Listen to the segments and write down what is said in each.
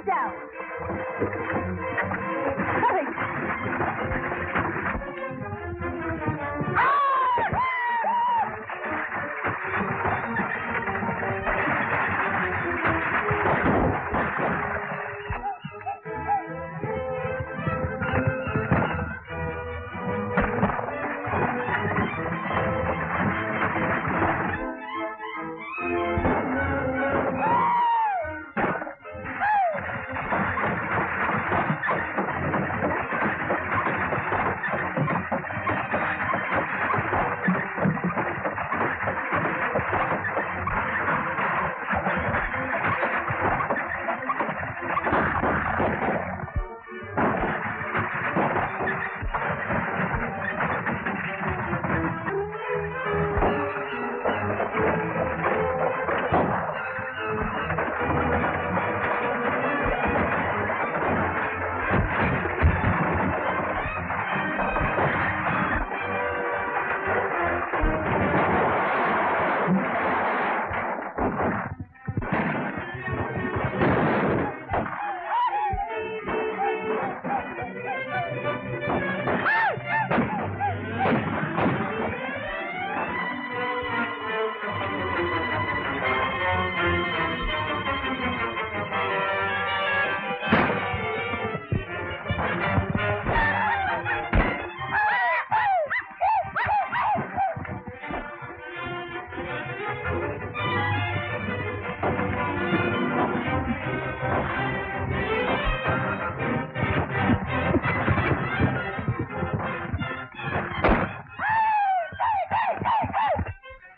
Get down. Hurry.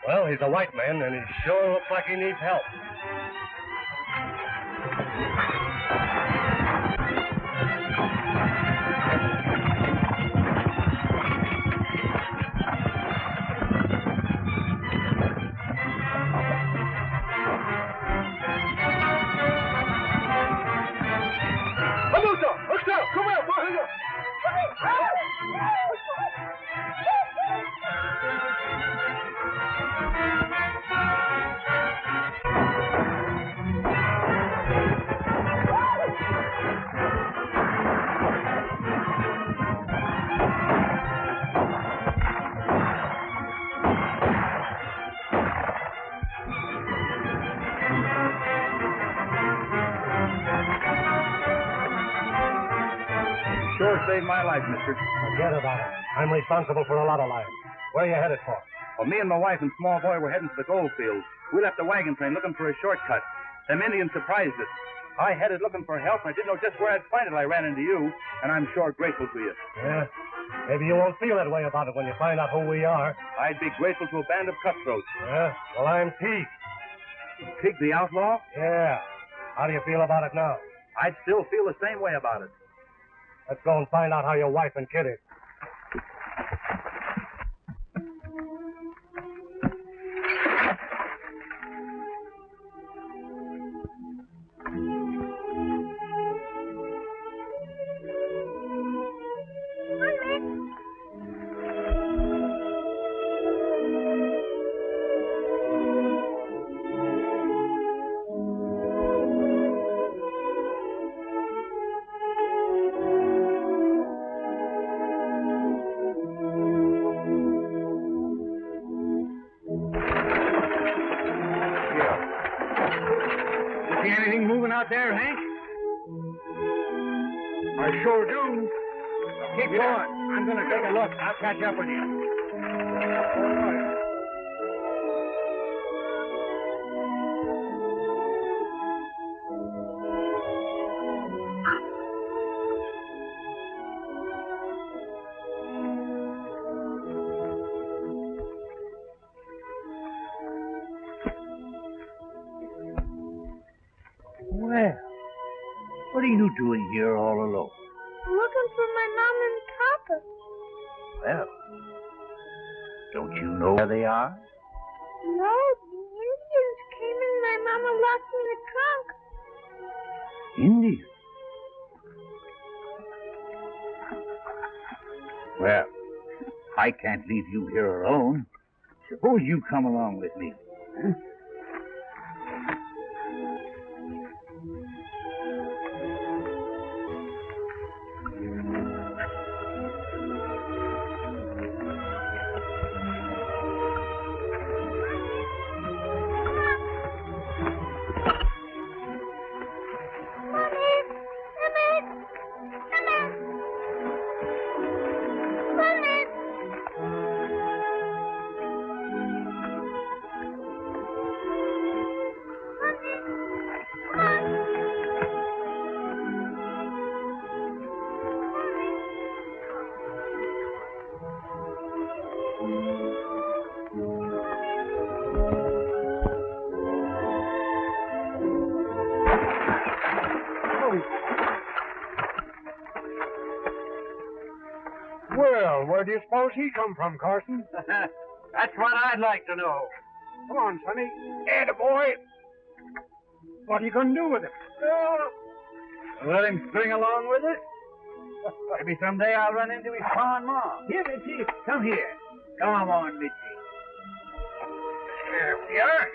Well, he's a white man, and he sure looks like he needs help. Saved my life, mister. Forget about it. I'm responsible for a lot of lives. Where are you headed for? Well, me and my wife and small boy were heading to the gold fields. We left the wagon train looking for a shortcut. Them Indians surprised us. I headed looking for help, and I didn't know just where I'd find it. I ran into you, and I'm sure grateful to you. Yeah? Maybe you won't feel that way about it when you find out who we are. I'd be grateful to a band of cutthroats. Yeah? Well, I'm Teague. Teague the outlaw? Yeah. How do you feel about it now? I'd still feel the same way about it. Let's go and find out how your wife and kid is. There, Hank? I sure do. Keep going. I'm going to take a look. I'll catch up with you. All right. Well, what are you doing here all alone? Looking for my mom and papa. Well, don't you know where they are? No, the Indians came and my mama locked me in the trunk. Indians? Well, I can't leave you here alone. Suppose you come along with me. Huh? Well, where do you suppose he come from, Carson? That's what I'd like to know. Come on, Sonny. Attaboy. What are you going to do with him? Let him string along with us. Maybe someday I'll run into his pa and ma. Here, Mitzi. Come here. Come on, Mitzi. There we are.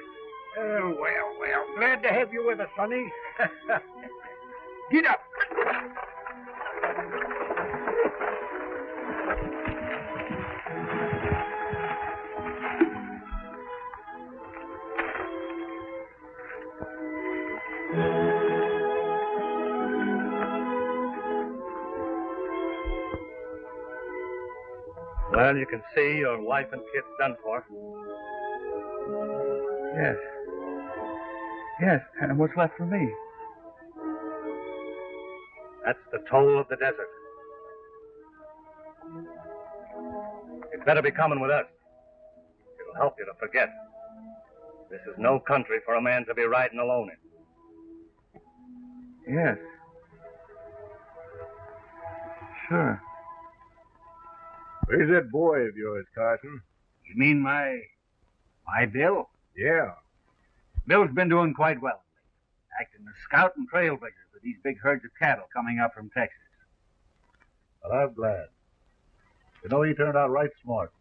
Well. Glad to have you with us, Sonny. Get up. Well, you can see your wife and kids done for. Yes, and what's left for me? That's the toll of the desert. You'd better be coming with us. It'll help you to forget. This is no country for a man to be riding alone in. Yes. Sure. Where's that boy of yours, Carson? You mean my Bill? Yeah. Bill's been doing quite well, acting as scout and trailbreaker for these big herds of cattle coming up from Texas. Well, I'm glad. You know, he turned out right smart.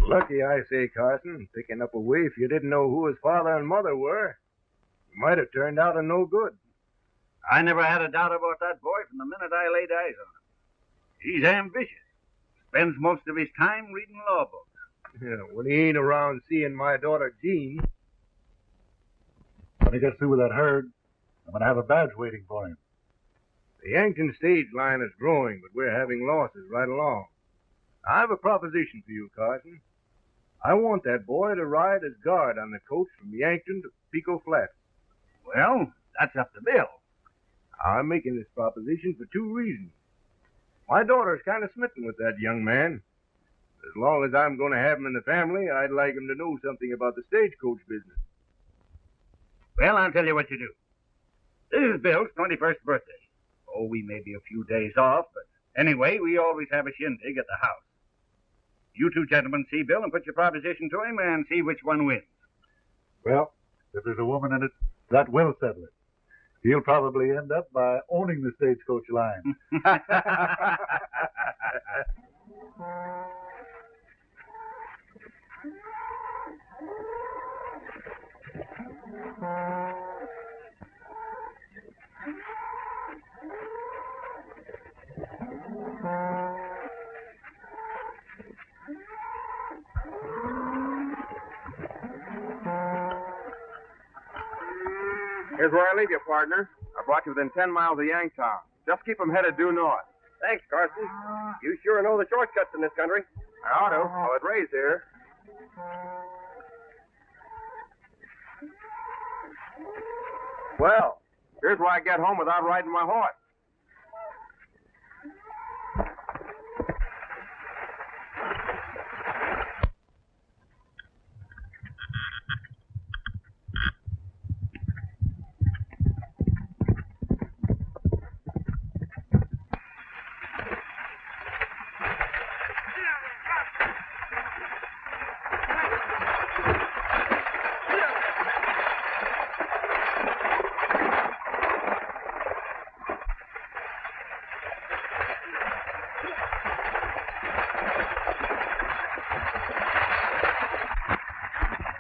Lucky, I say, Carson, picking up a waif you didn't know who his father and mother were. You might have turned out a no good. I never had a doubt about that boy from the minute I laid eyes on him. He's ambitious. Spends most of his time reading law books. Yeah, when he ain't around seeing my daughter, Jean. When he gets through with that herd, I'm going to have a badge waiting for him. The Yankton stage line is growing, but we're having losses right along. I have a proposition for you, Carson. I want that boy to ride as guard on the coach from Yankton to Pico Flat. Well, that's up to Bill. I'm making this proposition for two reasons. My daughter's kind of smitten with that young man. As long as I'm going to have him in the family, I'd like him to know something about the stagecoach business. Well, I'll tell you what you do. This is Bill's 21st birthday. Oh, we may be a few days off, but anyway, we always have a shindig at the house. You two gentlemen see Bill and put your proposition to him and see which one wins. Well, if there's a woman in it, that will settle it. He'll probably end up by owning the stagecoach line. Here's where I leave you, partner. I brought you within 10 miles of Yanktown. Just keep them headed due north. Thanks, Carson. You sure know the shortcuts in this country. I ought to. I was raised here. Well, here's where I get home without riding my horse.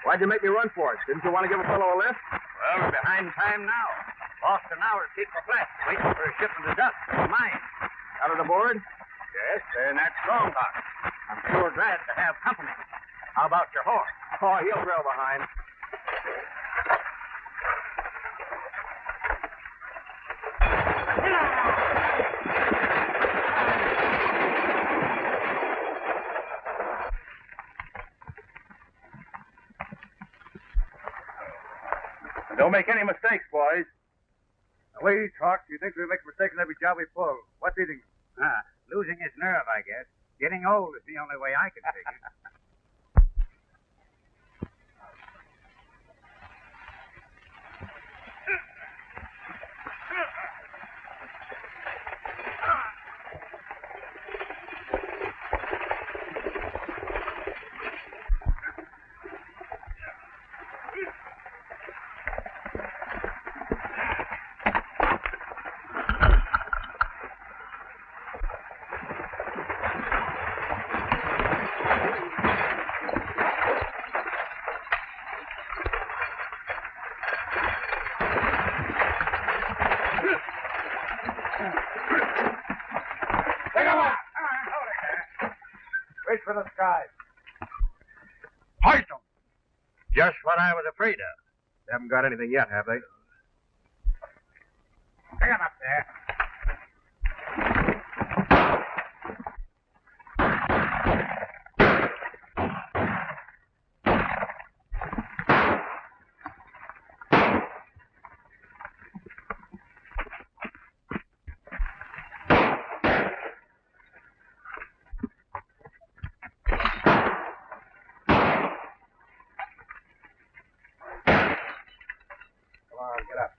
Why'd you make me run for it? Didn't you want to give a fellow a lift? Well, we're behind time now. Lost an hour at Pico Flat, waiting for a shipment of dust from the mine. Out of the board? Yes, they're in that strong box. I'm sure glad to have company. How about your horse? Oh, he'll trail behind. Don't make any mistakes, boys. The way he talks, he thinks we make a mistake in every job we pull. What's eating him? Losing his nerve, I guess. Getting old is the only way I can figure. to the skies. Hoist 'em! Just what I was afraid of. They haven't got anything yet, have they? Hang on up there. Get up.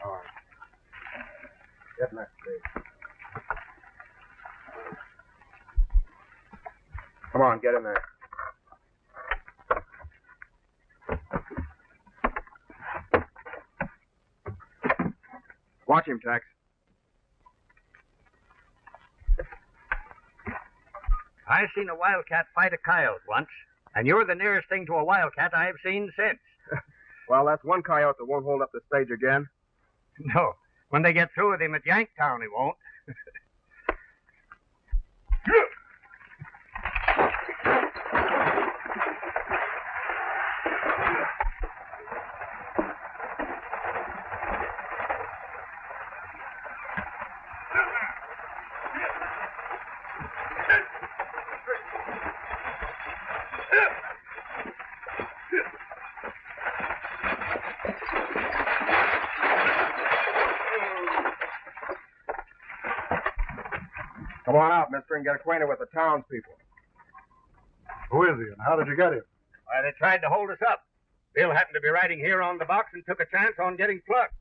All right. Get in that stage. Come on, get in there. Watch him, Tex. I seen a wildcat fight a coyote once, and you're the nearest thing to a wildcat I've seen since. Well, that's one coyote that won't hold up the stage again. No, when they get through with him at Yanktown, he won't. Come on out, mister, and get acquainted with the townspeople. Who is he, and how did you get him? Why, they tried to hold us up. Bill happened to be riding here on the box and took a chance on getting plucked.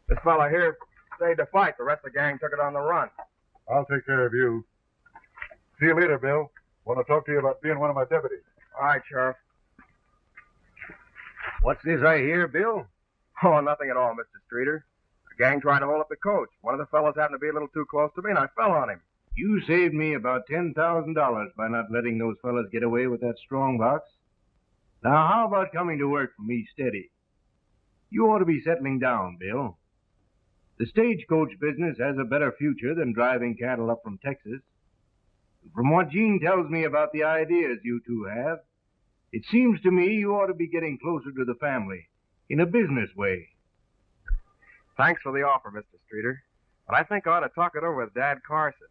This fella here stayed to fight. The rest of the gang took it on the run. I'll take care of you. See you later, Bill. Want to talk to you about being one of my deputies. All right, Sheriff. What's this I hear, Bill? Oh, nothing at all, Mr. Streeter. The gang tried to hold up the coach. One of the fellows happened to be a little too close to me, and I fell on him. You saved me about $10,000 by not letting those fellas get away with that strong box. Now, how about coming to work for me steady? You ought to be settling down, Bill. The stagecoach business has a better future than driving cattle up from Texas. From what Jean tells me about the ideas you two have, it seems to me you ought to be getting closer to the family in a business way. Thanks for the offer, Mr. Streeter. But I think I ought to talk it over with Dad Carson.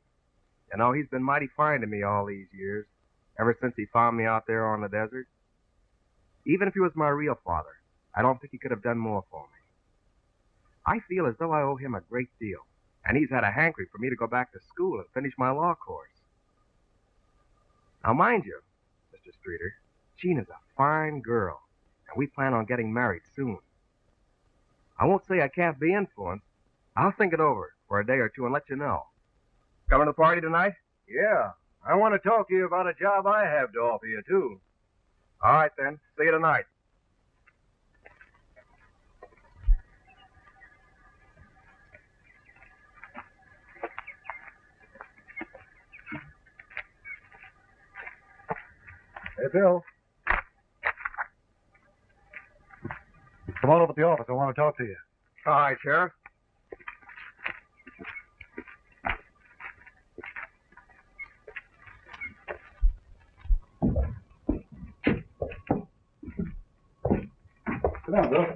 You know, he's been mighty fine to me all these years, ever since he found me out there on the desert. Even if he was my real father, I don't think he could have done more for me. I feel as though I owe him a great deal, and he's had a hankering for me to go back to school and finish my law course. Now, mind you, Mr. Streeter, Jean is a fine girl, and we plan on getting married soon. I won't say I can't be influenced. I'll think it over for a day or two and let you know. Coming to the party tonight? Yeah, I want to talk to you about a job I have to offer you, too. All right, then. See you tonight. Hey, Bill. Come on over to the office. I want to talk to you. All right, Sheriff. Sit down, Bill.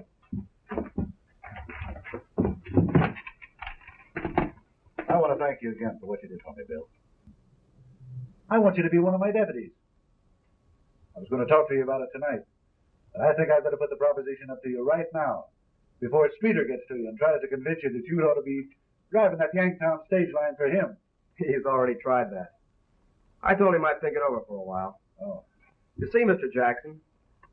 I want to thank you again for what you did for me, Bill. I want you to be one of my deputies. I was going to talk to you about it tonight, but I think I'd better put the proposition up to you right now, before Streeter gets to you and tries to convince you that you ought to be driving that Yanktown stage line for him. He's already tried that. I told him I'd think it over for a while. Oh. You see, Mr. Jackson,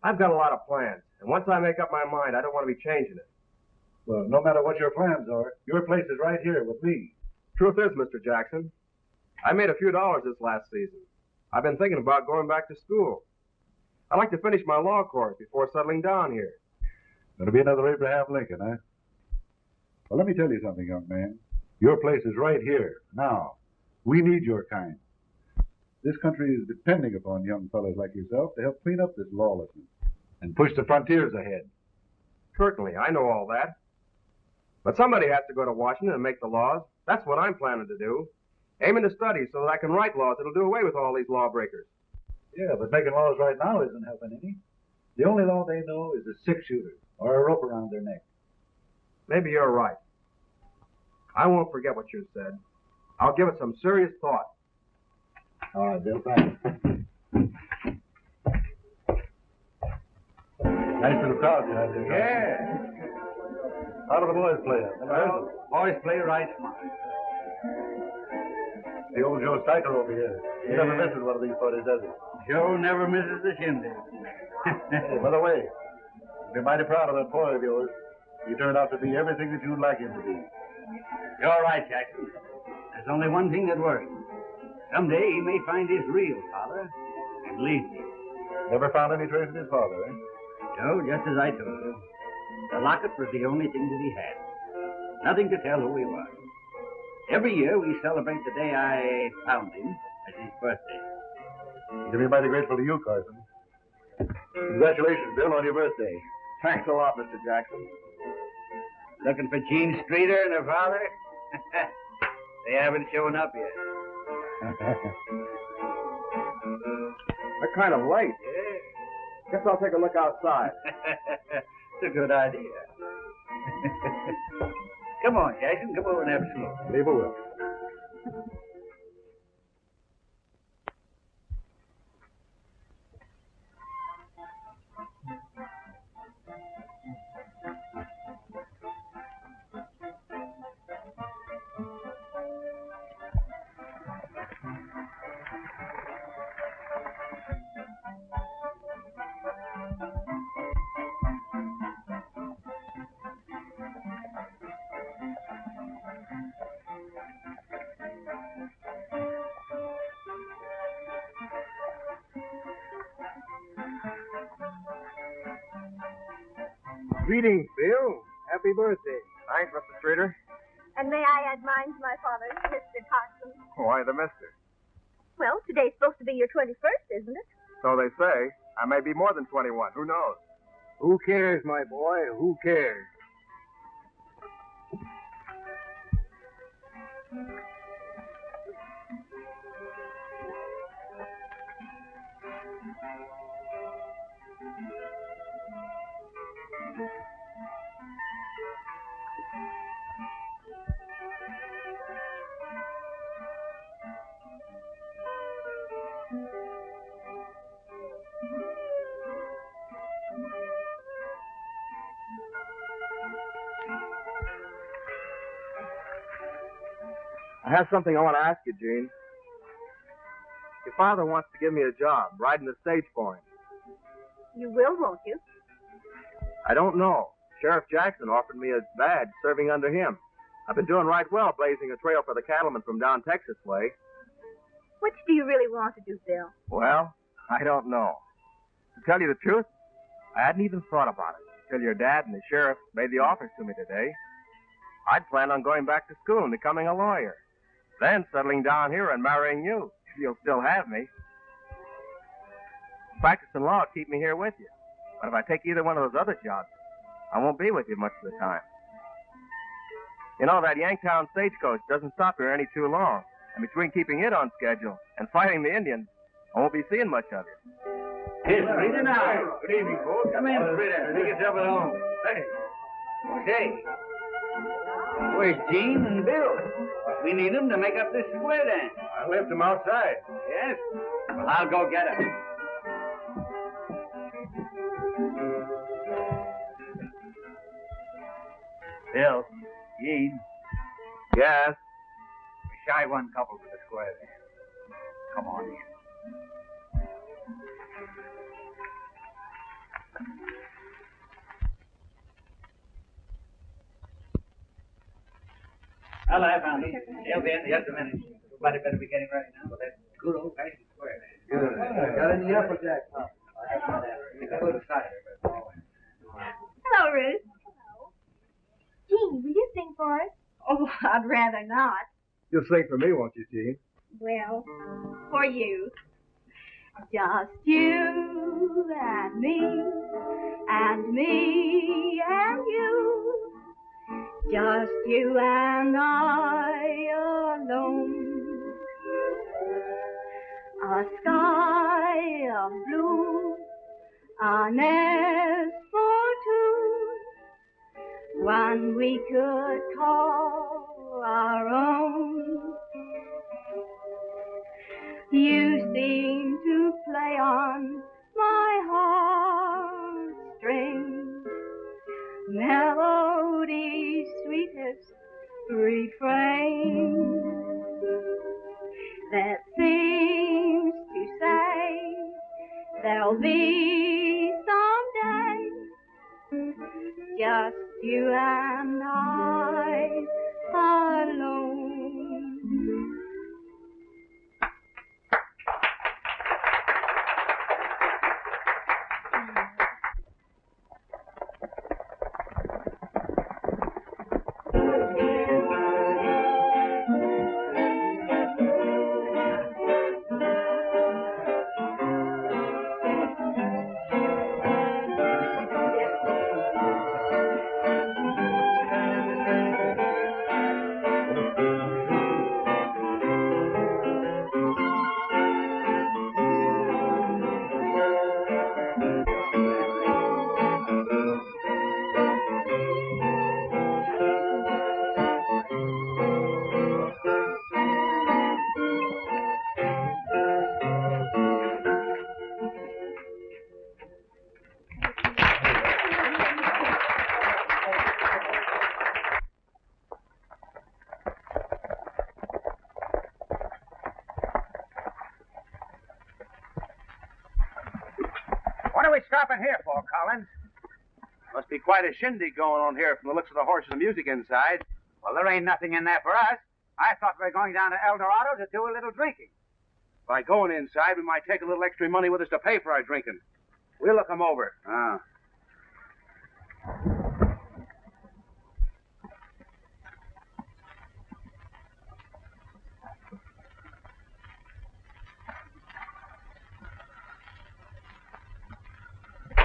I've got a lot of plans, and once I make up my mind, I don't want to be changing it. Well, no matter what your plans are, your place is right here with me. Truth is, Mr. Jackson, I made a few dollars this last season. I've been thinking about going back to school. I'd like to finish my law course before settling down here. Going to be another Abraham Lincoln, huh? Well, let me tell you something, young man. Your place is right here, now. We need your kind. This country is depending upon young fellows like yourself to help clean up this lawlessness and push the frontiers ahead. Certainly, I know all that. But somebody has to go to Washington and make the laws. That's what I'm planning to do. Aiming to study so that I can write laws that'll do away with all these lawbreakers. Yeah, but making laws right now isn't helping any. The only law they know is a six-shooter or a rope around their neck. Maybe you're right. I won't forget what you said. I'll give it some serious thought. All right, Bill, thanks. Nice little crowd you have there. Yeah. How do the boys play it? Never heard of them. Boys play right smart. The old Joe Striker over here. He never misses one of these parties, does he? Joe never misses the shindig. Hey, by the way, you'll be mighty proud of that boy of yours. He turned out to be everything that you'd like him to be. You're right, Jackson. There's only one thing that worries. Someday he may find his real father and leave me. Never found any trace of his father, eh? No, just as I told you. The locket was the only thing that he had. Nothing to tell who he was. Every year we celebrate the day I found him as his birthday. You'll be mighty grateful to you, Carson. Congratulations, Bill, on your birthday. Thanks a lot, Mr. Jackson. Looking for Gene Streeter and her father? They haven't shown up yet. They're kind of late. Guess I'll take a look outside. It's a good idea. Come on, Jackson. Come over and have a smoke. Leave a will. Greetings, Bill. Happy birthday. Thanks, Mr. Streeter. And may I add mine to my father's, Mr. Carson? Why the mister? Well, today's supposed to be your 21st, isn't it? So they say. I may be more than 21. Who knows? Who cares, my boy? Who cares? I have something I want to ask you, Gene. Your father wants to give me a job, riding the Stagecoach. You will, won't you? I don't know. Sheriff Jackson offered me a badge serving under him. I've been doing right well blazing a trail for the cattlemen from down Texas way. Which do you really want to do, Bill? Well, I don't know. To tell you the truth, I hadn't even thought about it until your dad and the sheriff made the offers to me today. I'd planned on going back to school and becoming a lawyer. Then settling down here and marrying you, if you'll still have me. Practicing law will keep me here with you. But if I take either one of those other jobs, I won't be with you much of the time. You know, that Yanktown Stagecoach doesn't stop here any too long. And between keeping it on schedule and fighting the Indians, I won't be seeing much of you. Hey, Streeter now. Good evening, folks. Come in, Streeter. Make yourself at home. Hey. Say, where's Gene and Bill? We need them to make up this square dance. I left them outside. Yes? Well, I'll go get them. Bill, Gene, Yes. a shy one couple to the square dance. Come on in. Well, I found it. They'll be in just a minute. Everybody better be getting ready now for that good old-fashioned square dance. Good. Got any applejack pop? Put aside. Hello, Ruth. Hello. Jean, will you sing for us? Oh, I'd rather not. You'll sing for me, won't you, Gene? Well, for you. Just you and me and you. Just you and I alone. A sky of blue, a nest for two, one we could call our own. You seem to play on my heartstrings, melody's sweetest refrain that seems to say there'll be someday just you and I alone. What are we stopping here for, Collins? Must be quite a shindig going on here from the looks of the horses and music inside. Well, there ain't nothing in there for us. I thought we were going down to El Dorado to do a little drinking. By going inside, we might take a little extra money with us to pay for our drinking. We'll look 'em over. Ah.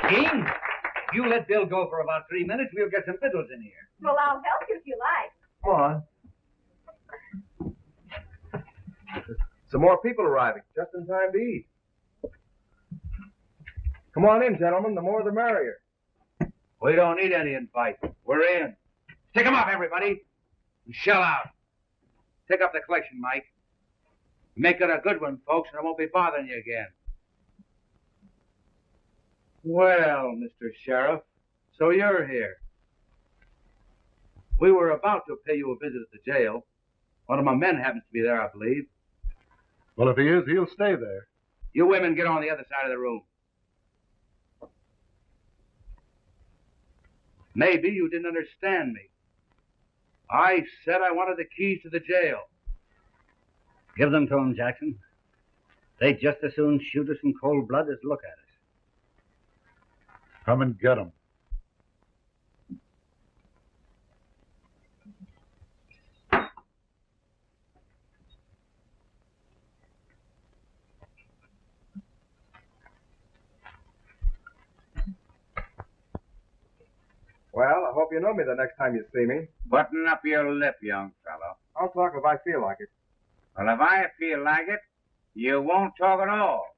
King, if you let Bill go for about 3 minutes, we'll get some fiddles in here. Well, I'll help you if you like. Come on. Some more people arriving, just in time to eat. Come on in, gentlemen. The more the merrier. We don't need any invite. We're in. Stick 'em up, everybody. And shell out. Take up the collection, Mike. Make it a good one, folks, and I won't be bothering you again. Well, Mr. Sheriff, so you're here. We were about to pay you a visit at the jail. One of my men happens to be there, I believe. Well, if he is, he'll stay there. You women get on the other side of the room. Maybe you didn't understand me. I said I wanted the keys to the jail. Give them to him, Jackson. They'd just as soon shoot us in cold blood as look at us. Come and get him. Well, I hope you know me the next time you see me. Button up your lip, young fellow. I'll talk if I feel like it. Well, if I feel like it, you won't talk at all.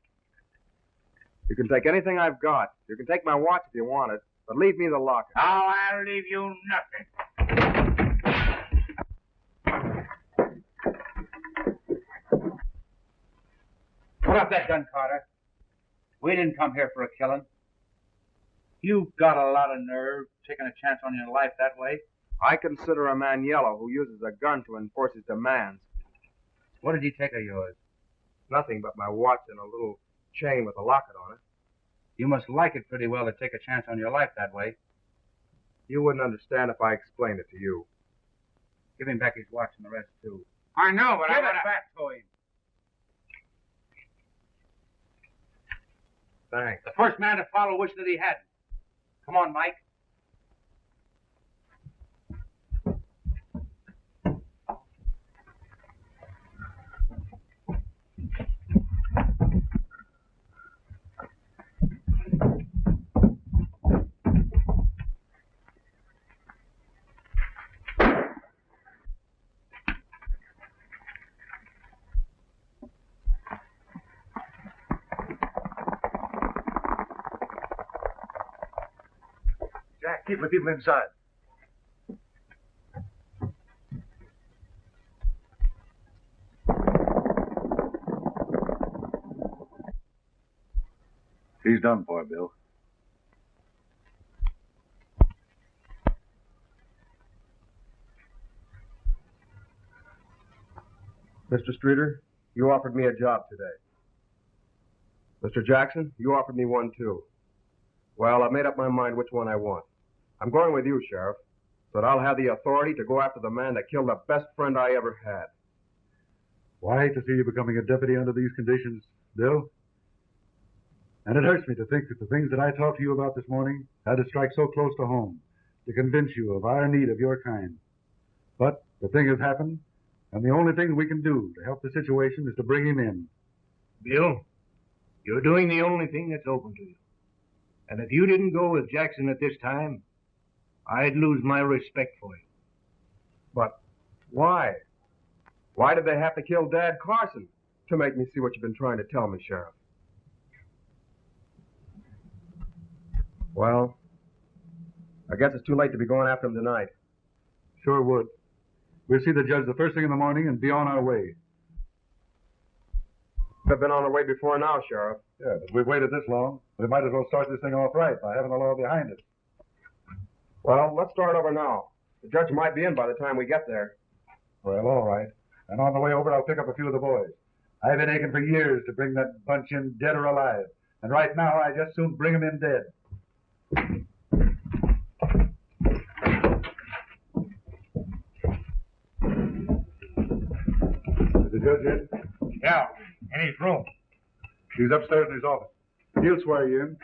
You can take anything I've got. You can take my watch if you want it, but leave me the locker. Oh, I'll leave you nothing. Put up that gun, Carter. We didn't come here for a killing. You've got a lot of nerve, taking a chance on your life that way. I consider a man yellow who uses a gun to enforce his demands. What did he take of yours? Nothing but my watch and a little chain with a locket on it. You must like it pretty well to take a chance on your life that way. You wouldn't understand if I explained it to you. Give him back his watch and the rest, too. I know, but Give I it gotta... back to him. Thanks. The first man to follow wished that he hadn't. Come on, Mike. Keep the people inside. He's done for, Bill. Mr. Streeter, you offered me a job today. Mr. Jackson, you offered me one too. Well, I've made up my mind which one I want. I'm going with you, Sheriff, but I'll have the authority to go after the man that killed the best friend I ever had. Well, I hate to see you becoming a deputy under these conditions, Bill. And it hurts me to think that the things that I talked to you about this morning had to strike so close to home to convince you of our need of your kind. But the thing has happened, and the only thing we can do to help the situation is to bring him in. Bill, you're doing the only thing that's open to you. And if you didn't go with Jackson at this time, I'd lose my respect for you. But why? Why did they have to kill Dad Carson to make me see what you've been trying to tell me, Sheriff? Well, I guess it's too late to be going after him tonight. Sure would. We'll see the judge the first thing in the morning and be on our way. We've been on our way before now, Sheriff. Yeah, but we've waited this long. We might as well start this thing off right by having the law behind us. Well, let's start over now. The judge might be in by the time we get there. Well, all right. And on the way over, I'll pick up a few of the boys. I've been aching for years to bring that bunch in dead or alive. And right now, I just soon bring them in dead. Is the judge in? Yeah, in his room. He's upstairs in his office. He'll swear you in,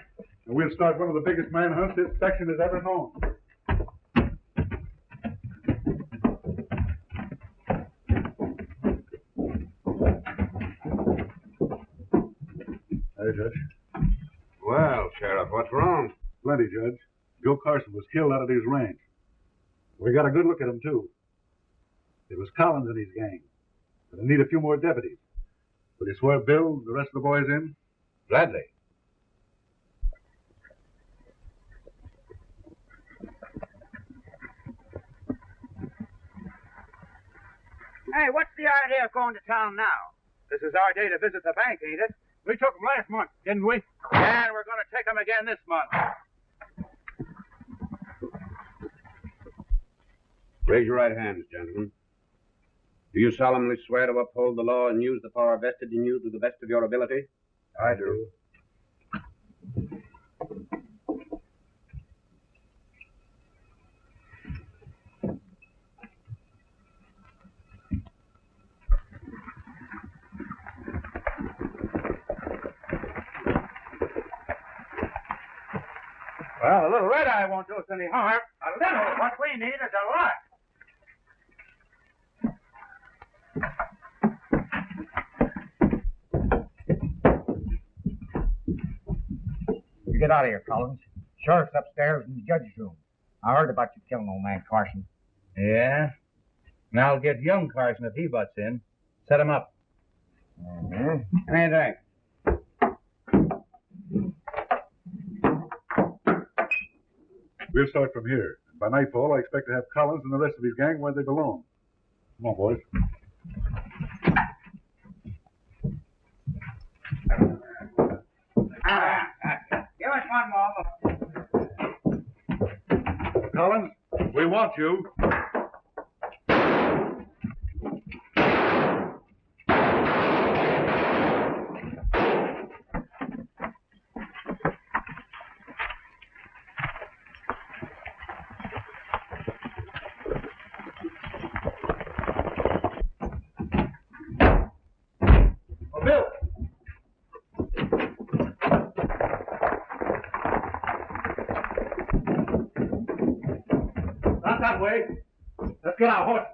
and we'll start one of the biggest manhunts this section has ever known. Hey, Judge. Well, Sheriff, what's wrong? Plenty, Judge. Joe Carson was killed out at his ranch. We got a good look at him, too. It was Collins and his gang. But I need a few more deputies. Will you swear Bill and the rest of the boys in? Gladly. Hey, what's the idea of going to town now? This is our day to visit the bank, ain't it? We took them last month, didn't we? And we're going to take them again this month. Raise your right hands, gentlemen. Do you solemnly swear to uphold the law and use the power vested in you to the best of your ability? I do. Well, a little red-eye won't do us any harm. A little. What we need is a lot. You get out of here, Collins. Sheriff's upstairs in the judge's room. I heard about you killing old man Carson. Yeah? And I'll get young Carson if he butts in. Set him up. Mm-hmm. Anything. We'll start from here. By nightfall, I expect to have Collins and the rest of his gang where they belong. Come on, boys. Give us one more. Collins, we want you. That way. Let's get our horses.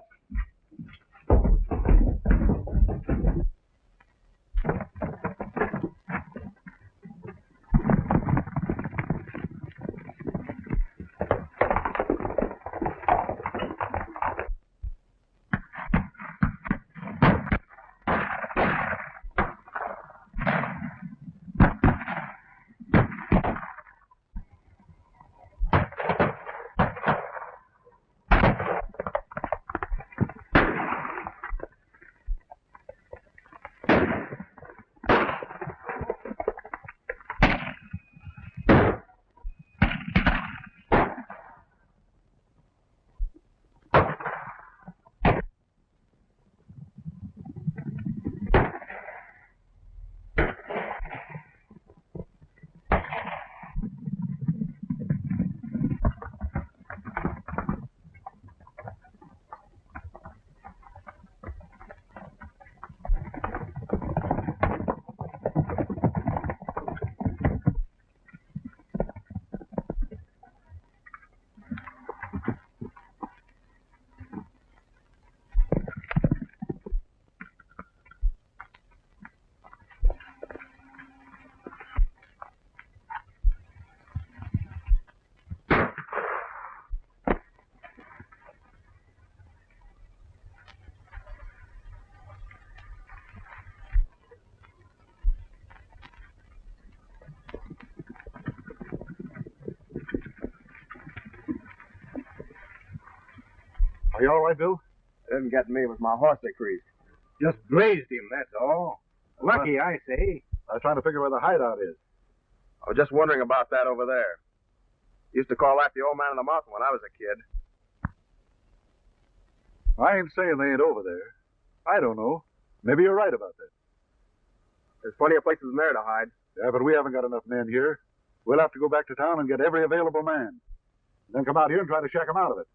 Are you all right, Bill? It didn't get me. It was my horse they creased. Just grazed him, that's all. Lucky, I say. I was trying to figure where the hideout is. I was just wondering about that over there. Used to call that the old man in the mountain when I was a kid. I ain't saying they ain't over there. I don't know. Maybe you're right about that. There's plenty of places in there to hide. Yeah, but we haven't got enough men here. We'll have to go back to town and get every available man. Then come out here and try to shack them out of it.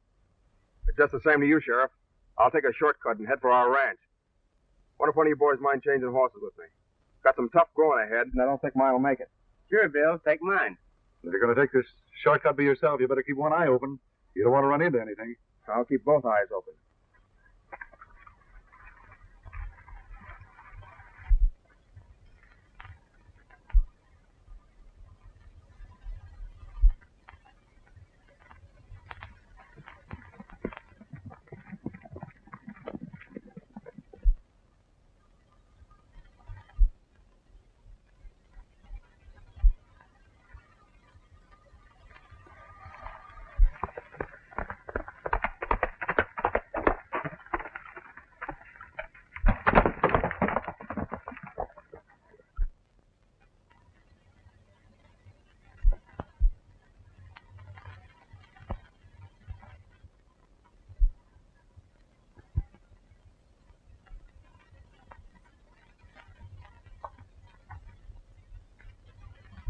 It's just the same to you, Sheriff. I'll take a shortcut and head for our ranch. Wonder if one of you boys mind changing horses with me. Got some tough growing ahead, and I don't think mine will make it. Sure, Bill. Take mine. If you're going to take this shortcut by yourself, you better keep one eye open. You don't want to run into anything. I'll keep both eyes open.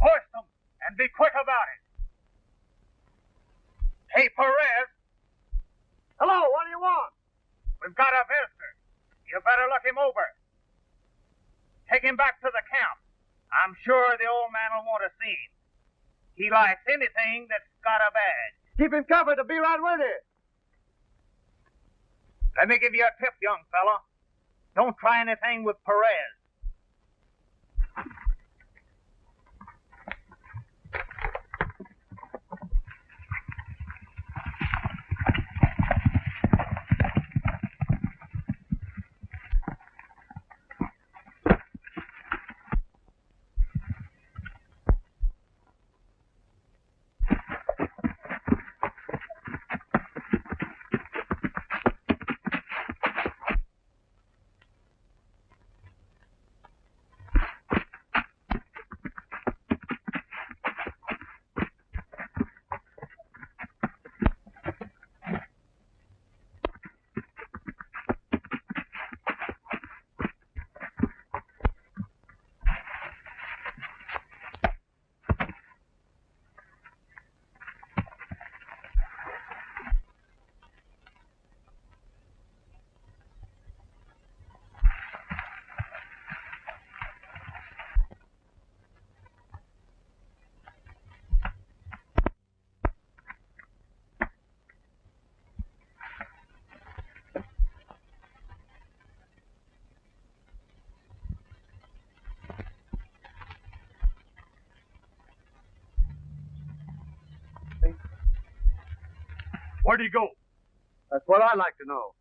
Horse them, and be quick about it. Hey, Perez. Hello, what do you want? We've got a visitor. You better look him over. Take him back to the camp. I'm sure the old man will want to see him. He likes anything that's got a badge. Keep him covered. To be right with you. Let me give you a tip, young fella. Don't try anything with Perez. Where'd he go? That's what I'd like to know.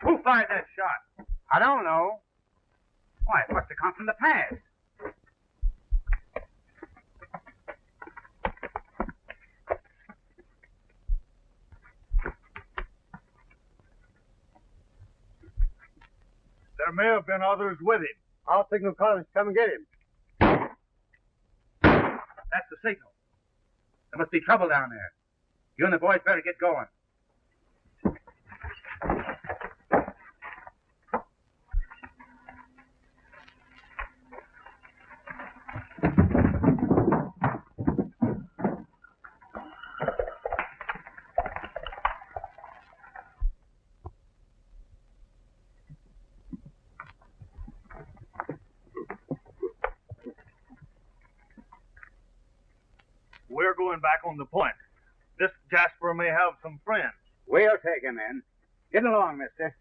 Who fired that shot? I don't know. Why, it must have come from the pass. There may have been others with him. I'll signal Collins to come and get him. That's the signal. There must be trouble down there. You and the boys better get going. We're going back on the point. This Jasper may have some friends. We'll take him in. Get along, mister.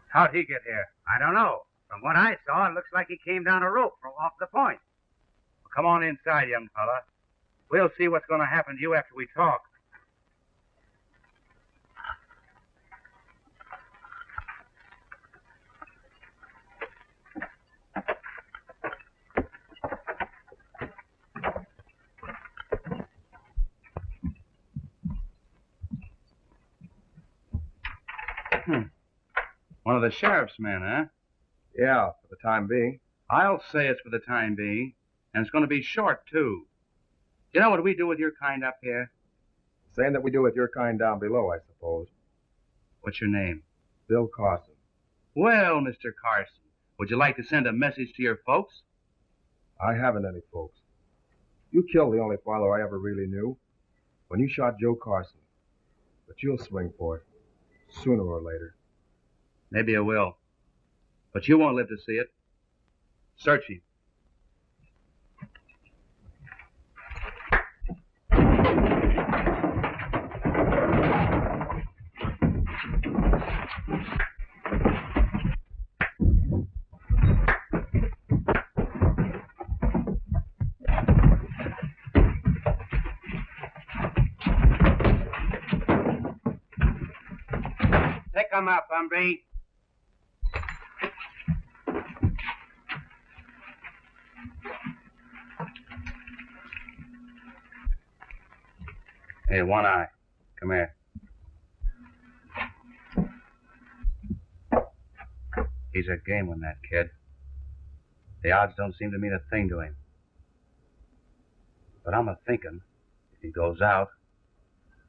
How'd he get here? I don't know. From what I saw, it looks like he came down a rope from off the point. Well, come on inside, young fella. We'll see what's going to happen to you after we talk. One of the sheriff's men, huh? Yeah, for the time being. I'll say it's for the time being, and it's going to be short, too. You know what we do with your kind up here? Same that we do with your kind down below, I suppose. What's your name? Bill Carson. Well, Mr. Carson, would you like to send a message to your folks? I haven't any folks. You killed the only father I ever really knew when you shot Joe Carson. But you'll swing for it, sooner or later. Maybe I will. But you won't live to see it. Search him. Pick him up, hombre. Hey, One Eye, come here. He's a game one, that kid. The odds don't seem to mean a thing to him. But I'm a-thinking, if he goes out,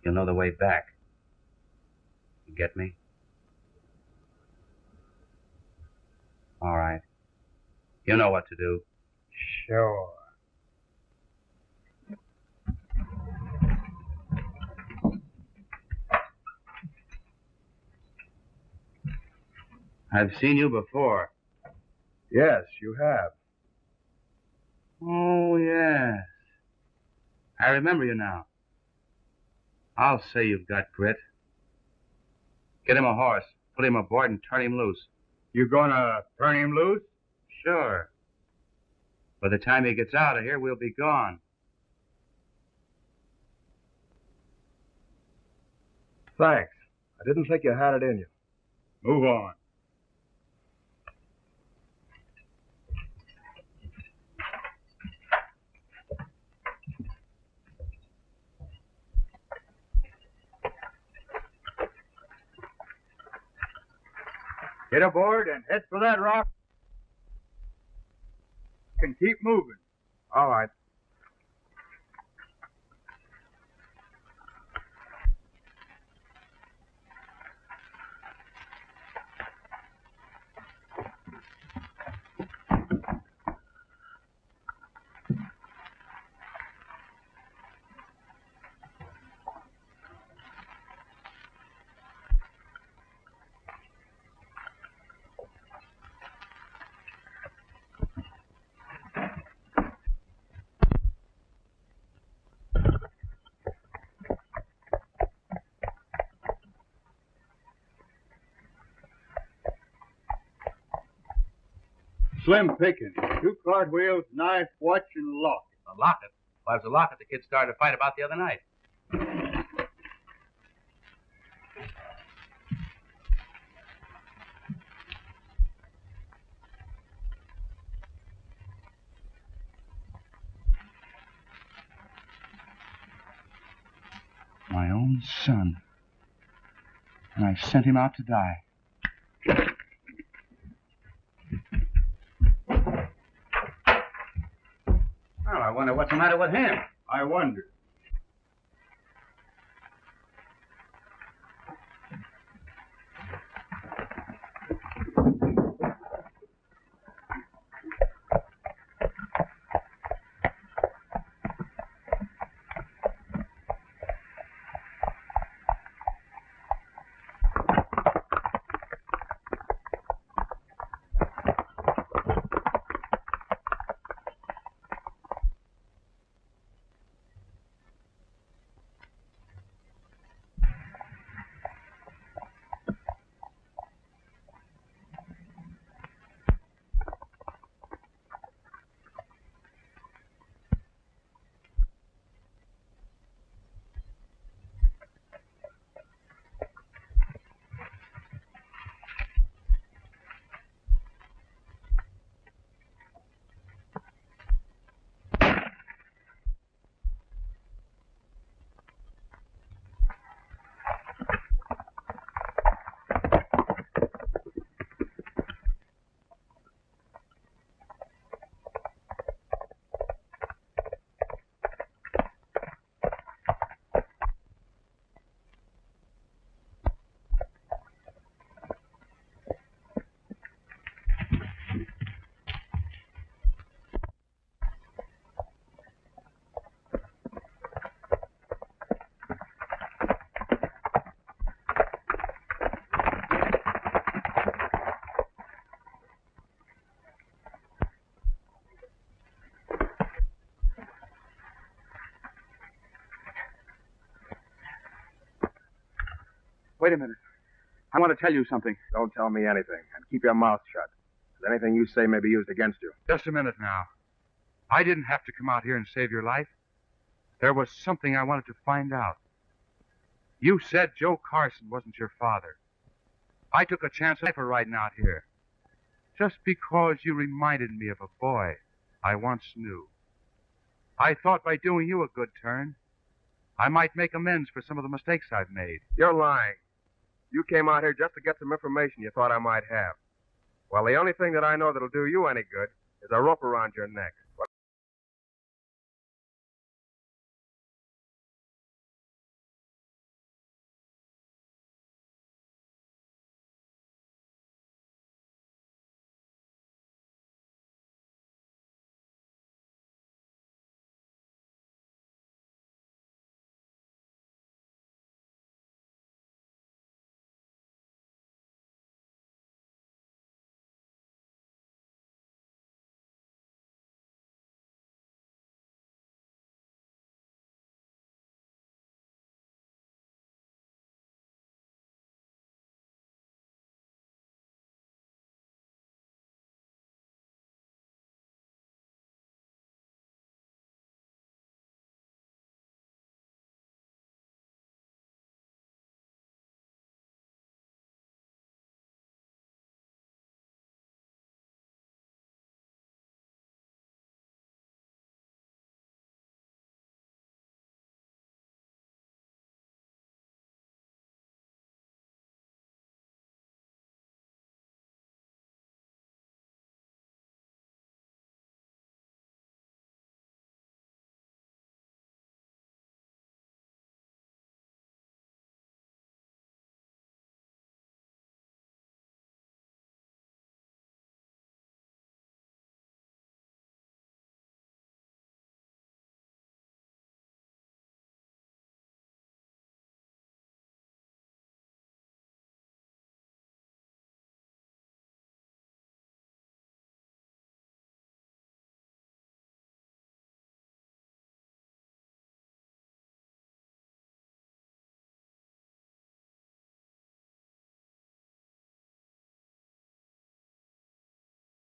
he'll know the way back. You get me? All right. You know what to do. Sure. I've seen you before. Yes, you have. Oh, yes. I remember you now. I'll say you've got grit. Get him a horse, put him aboard, and turn him loose. You gonna turn him loose? Sure. By the time he gets out of here, we'll be gone. Thanks. I didn't think you had it in you. Move on. Get aboard and head for that rock. And keep moving. All right. Slim picking. 2 cartwheels, knife, watch, and lock. A locket? Well, it was a locket the kid started to fight about the other night. My own son. And I sent him out to die. Well, I wonder what's the matter with him. I wonder. Wait a minute. I want to tell you something. Don't tell me anything, and keep your mouth shut. Because anything you say may be used against you. Just a minute now. I didn't have to come out here and save your life. There was something I wanted to find out. You said Joe Carson wasn't your father. I took a chance on for riding out here. Just because you reminded me of a boy I once knew. I thought by doing you a good turn, I might make amends for some of the mistakes I've made. You're lying. You came out here just to get some information you thought I might have. Well, the only thing that I know that'll do you any good is a rope around your neck.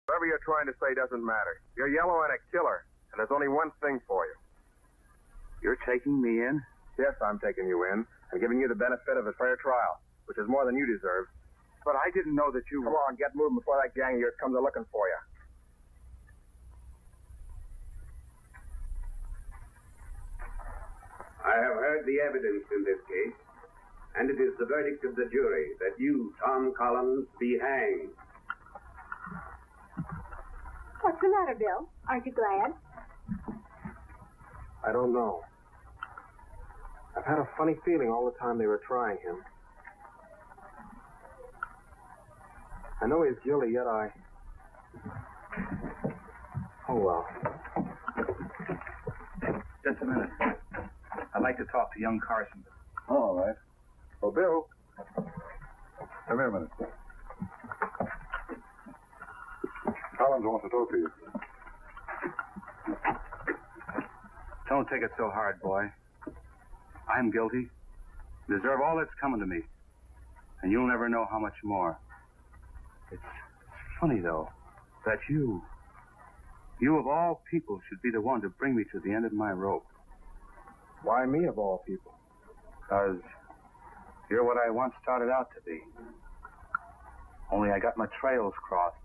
Whatever you're trying to say doesn't matter. You're yellow and a killer, and there's only one thing for you. You're taking me in? Yes, I'm taking you in and giving you the benefit of a fair trial, which is more than you deserve. But I didn't know that you... Come on, get moving before that gang of yours comes a-looking for you. I have heard the evidence in this case. And it is the verdict of the jury that you, Tom Collins, be hanged. What's the matter, Bill? Aren't you glad? I don't know. I've had a funny feeling all the time they were trying him. I know he's guilty, yet Oh, well. Just a minute. I'd like to talk to young Carson. Oh, all right. Oh, Bill. Come here a minute. Collins wants to talk to you. Don't take it so hard, boy. I'm guilty. Deserve all that's coming to me. And you'll never know how much more. It's funny, though, that you of all people should be the one to bring me to the end of my rope. Why me of all people? Because you're what I once started out to be. Only I got my trails crossed.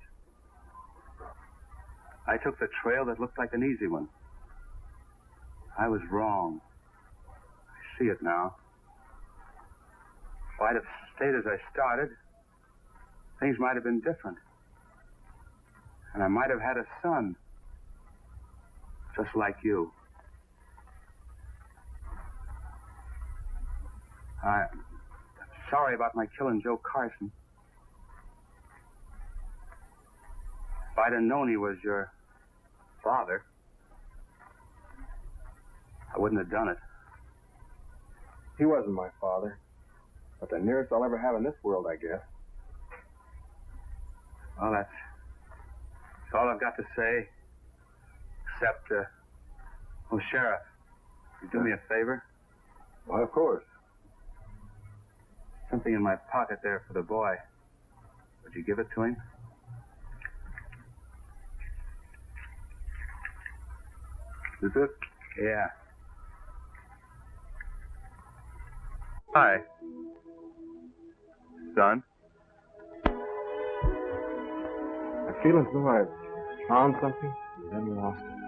I took the trail that looked like an easy one. I was wrong. I see it now. If I'd have stayed as I started, things might have been different. And I might have had a son. Just like you. I'm sorry about my killing Joe Carson. If I'd have known he was your father, I wouldn't have done it. He wasn't my father. But the nearest I'll ever have in this world, I guess. Well, that's all I've got to say. Except, Sheriff, you do me a favor? Why, of course. Something in my pocket there for the boy. Would you give it to him? Is it? Yeah. Hi. Son? I feel as though I've found something and then lost it.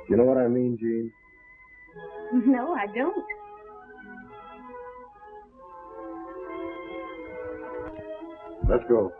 You know what I mean, Gene? No, I don't. Let's go.